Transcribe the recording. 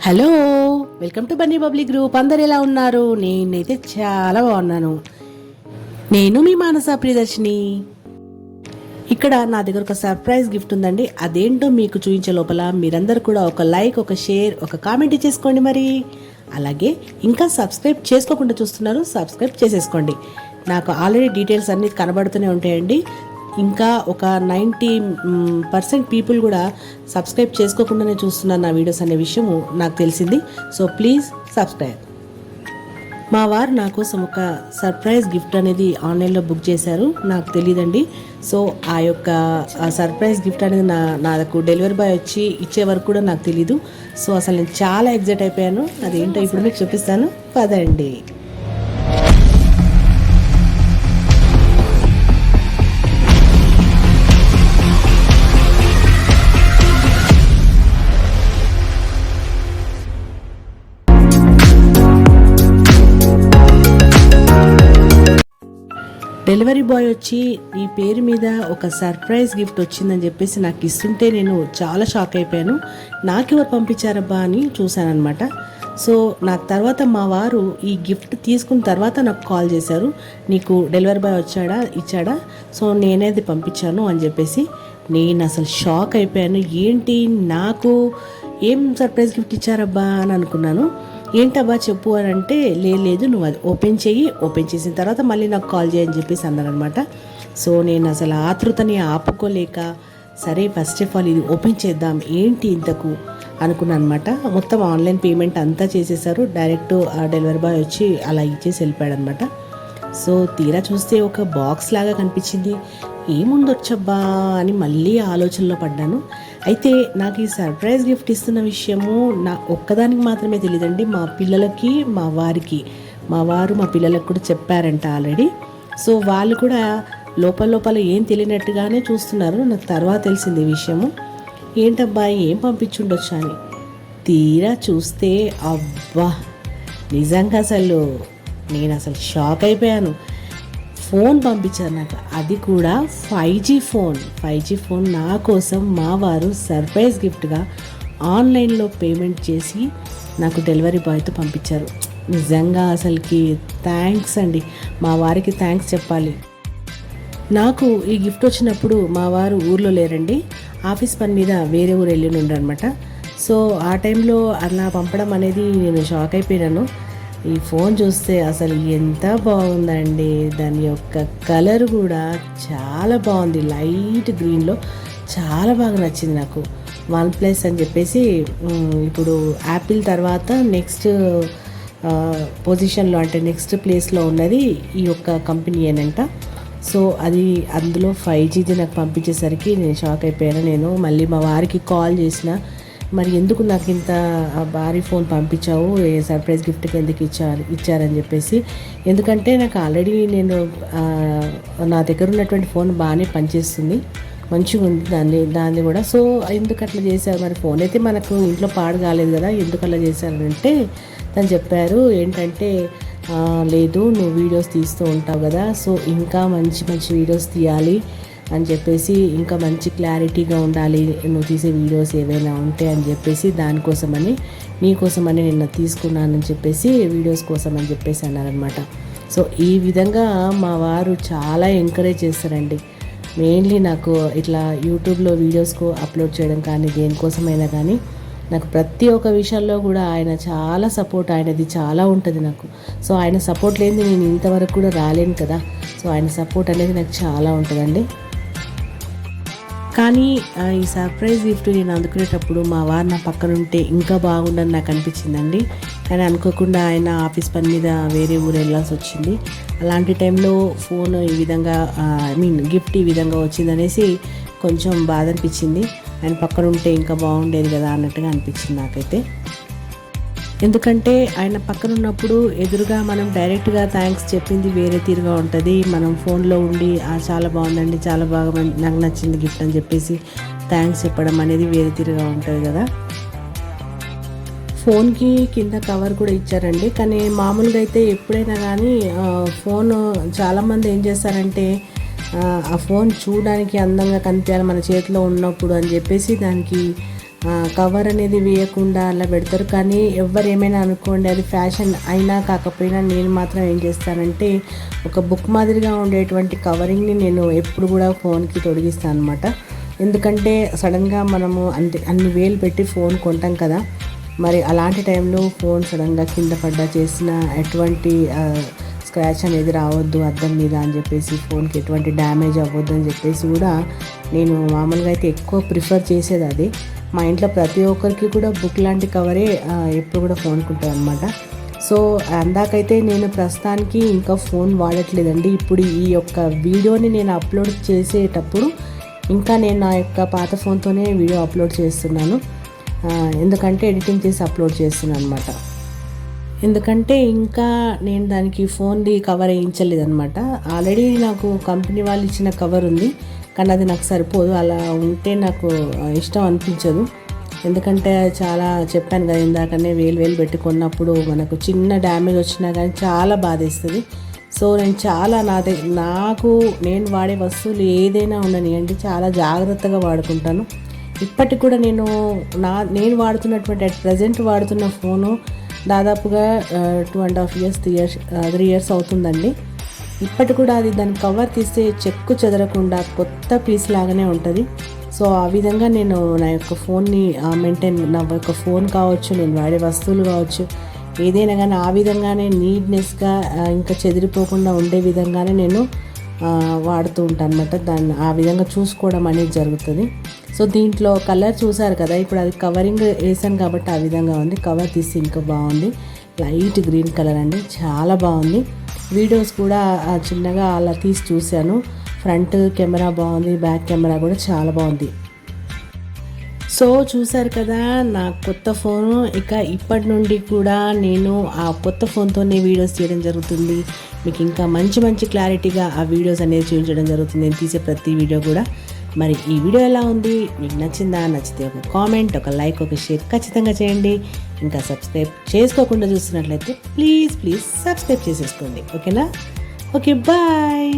Hello, welcome to bunny bubbly group. అందరు ఎలా ఉన్నారు? నేనైతే చాలా బాగున్నాను. నేను మీ మానస ప్రియదర్శిని. ఇక్కడ నా దగ్గర ఒక సర్ప్రైజ్ గిఫ్ట్ ఉందండి. అదేంటో మీకు చూపించే లోపల మీరందరూ కూడా ఒక లైక్, ఒక షేర్, ఒక కామెంట్ ఇచ్చేసుకోండి. మరి అలాగే ఇంకా సబ్స్క్రైబ్ చేసుకోకుండా చూస్తున్నారు, సబ్స్క్రైబ్ చేసేసుకోండి. నాకు ఆల్రెడీ డీటెయిల్స్ అన్నీ కనబడుతూనే ఉంటాయండి. ఇంకా ఒక 90% పీపుల్ కూడా సబ్స్క్రైబ్ చేసుకోకుండానే చూస్తున్నారు నా వీడియోస్ అనే విషయము నాకు తెలిసింది. So please subscribe. మా వారు నా కోసం ఒక సర్ప్రైజ్ గిఫ్ట్ అనేది ఆన్లైన్లో బుక్ చేశారు. నాకు తెలియదండి. సో ఆ యొక్క సర్ప్రైజ్ గిఫ్ట్ అనేది నాకు డెలివరీ బాయ్ వచ్చి ఇచ్చే వరకు కూడా నాకు తెలీదు. సో అసలు నేను చాలా ఎగ్జైట్ అయిపోయాను. అదేంటో ఇప్పుడు మీకు చూపిస్తాను, పదండి. డెలివరీ బాయ్ వచ్చి ఈ పేరు మీద ఒక సర్ప్రైజ్ గిఫ్ట్ వచ్చిందని చెప్పేసి నాకు ఇస్తుంటే నేను చాలా షాక్ అయిపోయాను. నాకెవరు పంపించారబ్బా అని చూశానమాట. సో నాకు తర్వాత మా వారు ఈ గిఫ్ట్ తీసుకున్న తర్వాత నాకు కాల్ చేశారు, నీకు డెలివరీ బాయ్ ఇచ్చాడా? సో నేనేది పంపించాను అని చెప్పేసి. నేను అసలు షాక్ అయిపోయాను. ఏంటి, నాకు ఏం సర్ప్రైజ్ గిఫ్ట్ ఇచ్చారబ్బా అని అనుకున్నాను. ఏంటబ్బా చెప్పు అని అంటే, లేదు నువ్వు అది ఓపెన్ చేసిన తర్వాత మళ్ళీ నాకు కాల్ చేయని చెప్పేసి అన్నారనమాట. సో నేను అసలు ఆతృతని ఆపుకోలేక, సరే ఫస్ట్ ఆఫ్ ఆల్ ఇది ఓపెన్ చేద్దాం ఏంటి ఇంతకు అనుకున్నాను అనమాట. మొత్తం ఆన్లైన్ పేమెంట్ అంతా చేసేసారు. డైరెక్ట్ ఆ డెలివరీ బాయ్ వచ్చి అలా ఇచ్చేసి వెళ్ళిపోయాడు అనమాట. సో తీరా చూస్తే ఒక బాక్స్ లాగా కనిపించింది. ఏముందొచ్చబ్బా అని మళ్ళీ ఆలోచనలో పడ్డాను. అయితే నాకు ఈ సర్ప్రైజ్ గిఫ్ట్ ఇస్తున్న విషయము నా ఒక్కదానికి మాత్రమే తెలియదండి. మా పిల్లలకి, మా వారు మా పిల్లలకు కూడా చెప్పారంట ఆల్రెడీ. సో వాళ్ళు కూడా లోపల ఏం తెలియనట్టుగానే చూస్తున్నారు. నాకు తర్వాత తెలిసింది ఈ విషయము. ఏంటబ్బా ఏం పంపించుండొచ్చు అని తీరా చూస్తే, అబ్బా నిజంగా నేను అసలు షాక్ అయిపోయాను. ఫోన్ పంపించారు నాకు, అది కూడా 5G ఫోన్ నా కోసం మా వారు సర్ప్రైజ్ గిఫ్ట్గా ఆన్లైన్లో పేమెంట్ చేసి నాకు డెలివరీ బాయ్తో పంపించారు. నిజంగా అసలుకి థ్యాంక్స్ అండి, మా వారికి థ్యాంక్స్ చెప్పాలి. నాకు ఈ గిఫ్ట్ వచ్చినప్పుడు మా వారు ఊర్లో లేరండి, ఆఫీస్ పని మీద వేరే ఊరు వెళ్ళి ఉండరనమాట. సో ఆ టైంలో అలా పంపడం అనేది నేను షాక్ అయిపోయాను. ఈ ఫోన్ చూస్తే అసలు ఎంత బాగుందండి. దాని యొక్క కలర్ కూడా చాలా బాగుంది, లైట్ గ్రీన్లో చాలా బాగా నచ్చింది నాకు. OnePlus అని చెప్పేసి ఇప్పుడు యాపిల్ తర్వాత నెక్స్ట్ పొజిషన్లో, అంటే నెక్స్ట్ ప్లేస్లో ఉన్నది ఈ యొక్క కంపెనీ ఏనంట. సో అది అందులో 5Gది నాకు పంపించేసరికి నేను షాక్ అయిపోయాను. నేను మళ్ళీ మా వారికి కాల్ చేసిన, మరి ఎందుకు నాకు ఇంత భారీ ఫోన్ పంపించావు, సర్ప్రైజ్ గిఫ్ట్కి ఎందుకు ఇచ్చారని చెప్పేసి. ఎందుకంటే నాకు ఆల్రెడీ నా దగ్గర ఉన్నటువంటి ఫోన్ బాగానే పనిచేస్తుంది, మంచిగా ఉంది దాన్ని కూడా. సో ఎందుకు అట్లా చేశారు, మరి ఫోన్ అయితే మనకు ఇంట్లో పాడు కాలేదు కదా, ఎందుకు అలా చేశారంటే తను చెప్పారు ఏంటంటే, లేదు నువ్వు వీడియోస్ తీస్తూ ఉంటావు కదా, సో ఇంకా మంచి వీడియోస్ తీయాలి అని చెప్పేసి, ఇంకా మంచి క్లారిటీగా ఉండాలి నువ్వు తీసే వీడియోస్ ఏవైనా ఉంటే అని చెప్పేసి, నీకోసమని నిన్న తీసుకున్నానని చెప్పేసి, వీడియోస్ కోసం అని చెప్పేసి అన్నారనమాట. సో ఈ విధంగా మా వారు చాలా ఎంకరేజ్ చేస్తారండి. మెయిన్లీ నాకు ఇట్లా యూట్యూబ్లో వీడియోస్కు అప్లోడ్ చేయడం కానీ, దేనికోసమైనా కానీ నాకు ప్రతి ఒక్క విషయంలో కూడా ఆయన చాలా సపోర్ట్, ఆయనది చాలా ఉంటుంది నాకు. సో ఆయన సపోర్ట్ లేనిది నేను ఇంతవరకు కూడా రాలేను కదా. సో ఆయన సపోర్ట్ అనేది నాకు చాలా ఉంటుందండి. కానీ ఈ సర్ప్రైజ్ గిఫ్ట్ నేను అందుకునేటప్పుడు మా వారు నా పక్కన ఉంటే ఇంకా బాగుండని నాకు అనిపించిందండి. కానీ అనుకోకుండా ఆయన ఆఫీస్ పని మీద వేరే ఊరు వెళ్ళాల్సి వచ్చింది. అలాంటి టైంలో ఫోన్ ఈ విధంగా గిఫ్ట్ ఈ విధంగా వచ్చిందనేసి కొంచెం బాధ అనిపించింది. ఆయన పక్కన ఉంటే ఇంకా బాగుండేది కదా అన్నట్టుగా అనిపించింది నాకైతే. ఎందుకంటే ఆయన పక్కన ఉన్నప్పుడు ఎదురుగా మనం డైరెక్ట్గా థ్యాంక్స్ చెప్పింది వేరే తీరుగా ఉంటుంది. మనం ఫోన్లో ఉండి చాలా బాగుందండి, చాలా బాగా నాకు నచ్చింది గిఫ్ట్ అని చెప్పేసి థ్యాంక్స్ చెప్పడం అనేది వేరే తీరుగా ఉంటుంది కదా. ఫోన్కి కింద కవర్ కూడా ఇచ్చారండి. కానీ మామూలుగా అయితే ఎప్పుడైనా కానీ ఫోన్ చాలామంది ఏం చేస్తారంటే, ఆ ఫోన్ చూడడానికి అందంగా కనిపించాలి మన చేతిలో ఉన్నప్పుడు అని చెప్పేసి దానికి కవర్ అనేది వేయకుండా అలా పెడతారు. కానీ ఎవరు ఏమైనా అనుకోండి, అది ఫ్యాషన్ అయినా కాకపోయినా నేను మాత్రం ఏం చేస్తానంటే ఒక బుక్ మాదిరిగా ఉండేటువంటి కవరింగ్ని నేను ఎప్పుడు కూడా ఫోన్కి తొడిగిస్తాను అనమాట. ఎందుకంటే సడన్గా మనము అన్ని వేలు పెట్టి ఫోన్ కొంటాం కదా, మరి అలాంటి టైంలో ఫోన్ సడన్గా కింద పడ్డా చేసిన ఎటువంటి స్క్రాచ్ అనేది రావద్దు అద్దం మీద అని చెప్పేసి, ఫోన్కి ఎటువంటి డ్యామేజ్ అవ్వద్దు అని చెప్పేసి కూడా నేను మామూలుగా అయితే ఎక్కువ ప్రిఫర్ చేసేది అది. మా ఇంట్లో ప్రతి ఒక్కరికి కూడా బుక్ లాంటి కవరే ఎప్పుడు కూడా ఫోన్ కొంటాను అనమాట. సో అందాకైతే నేను ప్రస్తుతానికి ఇంకా ఫోన్ వాడట్లేదండి. ఇప్పుడు ఈ యొక్క వీడియోని నేను అప్లోడ్ చేసేటప్పుడు ఇంకా నేను నా యొక్క పాత ఫోన్తోనే వీడియో అప్లోడ్ చేస్తున్నాను. ఎందుకంటే ఎడిటింగ్ చేసి అప్లోడ్ చేస్తున్నాను అనమాట. ఎందుకంటే ఇంకా నేను దానికి ఫోన్ది కవర్ వేయించలేదన్నమాట. ఆల్రెడీ నాకు కంపెనీ వాళ్ళు ఇచ్చిన కవర్ ఉంది, కానీ అది నాకు సరిపోదు. అలా ఉంటే నాకు ఇష్టం అనిపించదు. ఎందుకంటే చాలా చెప్పాను కదా ఇందాకనే, వేలు పెట్టుకున్నప్పుడు మనకు చిన్న డ్యామేజ్ వచ్చినా కానీ చాలా బాధేస్తుంది. సో నేను వాడే వస్తువులు ఏదైనా ఉండనివ్వండి, చాలా జాగ్రత్తగా వాడుకుంటాను. ఇప్పటికి కూడా నేను వాడుతున్నటువంటి ప్రజెంట్ వాడుతున్న ఫోను దాదాపుగా 2.5 years 3 years అవుతుందండి. ఇప్పటి కూడా అది దాని కవర్ తీస్తే చెక్కు చెదరకుండా కొత్త పీస్ లాగానే ఉంటుంది. సో ఆ విధంగా నేను నా యొక్క ఫోన్ని నా యొక్క ఫోన్ కావచ్చు, నేను వాడే వస్తువులు కావచ్చు, ఏదైనా కానీ ఆ విధంగానే నీట్నెస్గా ఇంకా చెదిరిపోకుండా ఉండే విధంగానే నేను వాడుతూ ఉంటాను అనమాట. దాన్ని ఆ విధంగా చూసుకోవడం అనేది జరుగుతుంది. సో దీంట్లో కలర్ చూసారు కదా, ఇప్పుడు అది కవరింగ్ వేసాను కాబట్టి ఆ విధంగా ఉంది. కవర్ తీసి ఇంకా బాగుంది, లైట్ గ్రీన్ కలర్ అండి, చాలా బాగుంది. వీడియోస్ కూడా చిన్నగా అలా తీసి చూశాను. ఫ్రంట్ కెమెరా బాగుంది, బ్యాక్ కెమెరా కూడా చాలా బాగుంది. సో చూసారు కదా నా కొత్త ఫోను. ఇక ఇప్పటి నుండి కూడా నేను ఆ కొత్త ఫోన్తోనే వీడియోస్ చేయడం జరుగుతుంది. మీకు ఇంకా మంచి క్లారిటీగా ఆ వీడియోస్ అనేది చూపించడం జరుగుతుంది, నేను తీసే ప్రతి వీడియో కూడా. మరి ఈ వీడియో ఎలా ఉంది, మీకు నచ్చిందా? నచ్చితే ఒక కామెంట్, ఒక లైక్, ఒక షేర్ ఖచ్చితంగా చేయండి. ఇంకా సబ్స్క్రైబ్ చేసుకోకుండా చూస్తున్నట్లయితే ప్లీజ్ సబ్స్క్రైబ్ చేసేసుకోండి. ఓకేనా? Okay, bye.